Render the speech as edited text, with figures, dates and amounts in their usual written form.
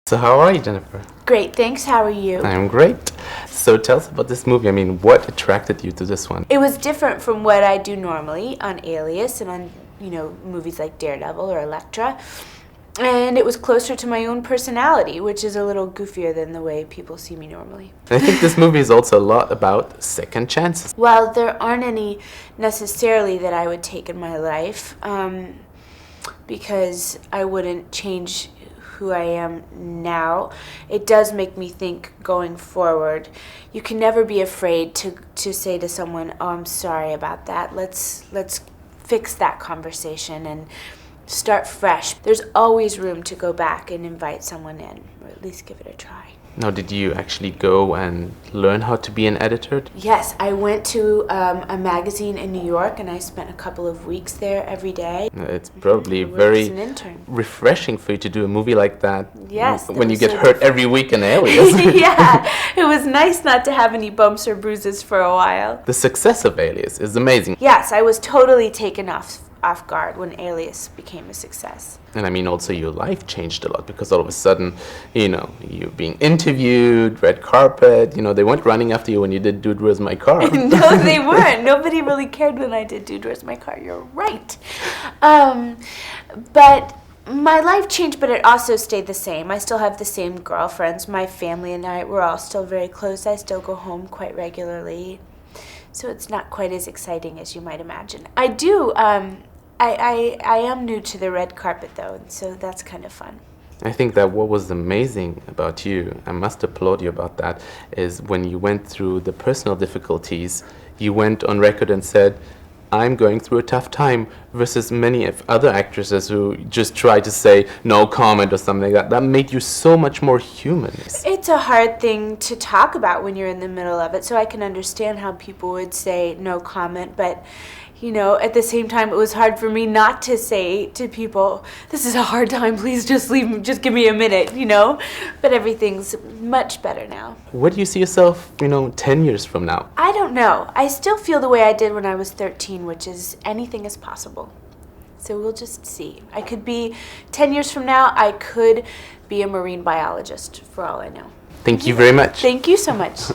So how are you, Jennifer? Great, thanks. How are you? I'm great. So tell us about this movie. I mean, what attracted you to this one? It was different from what I do normally on Alias and on, movies like Daredevil or Elektra. And it was closer to my own personality, which is a little goofier than the way people see me normally. I think this movie is also a lot about second chances. Well, there aren't any necessarily that I would take in my life, because I wouldn't change who I am now. It does make me think going forward. You can never be afraid to say to someone, "Oh, I'm sorry about that. Let's fix that conversation and start fresh." There's always room to go back and invite someone in, or at least give it a try. Now, did you actually go and learn how to be an editor? Yes, I went to a magazine in New York and I spent a couple of weeks there every day. It's probably I worked very as an intern. refreshing for you to do a movie like that. Yes, when you was get so hurt every week in Alias. Yeah, it was nice not to have any bumps or bruises for a while. The success of Alias is amazing. Yes, I was totally taken off guard when Alias became a success. And I mean, also your life changed a lot because all of a sudden, you're being interviewed, red carpet, they weren't running after you when you did Dude, Where's My Car? No, they weren't. Nobody really cared when I did Dude, Where's My Car. You're right. But my life changed, but it also stayed the same. I still have the same girlfriends. My family and I, we're all still very close. I still go home quite regularly. So it's not quite as exciting as you might imagine. I do, I am new to the red carpet though, and so that's kind of fun. I think that what was amazing about you, I must applaud you about that, is when you went through the personal difficulties, you went on record and said, "I'm going through a tough time," versus many of other actresses who just try to say no comment or something like that. That made you so much more human. It's a hard thing to talk about when you're in the middle of it, so I can understand how people would say no comment, but at the same time, it was hard for me not to say to people, "This is a hard time, please just leave me, just give me a minute," But everything's much better now. Where do you see yourself, 10 years from now? I don't know. I still feel the way I did when I was 13, which is anything is possible. So we'll just see. I could be, 10 years from now, I could be a marine biologist, for all I know. Thank you very much. Thank you so much.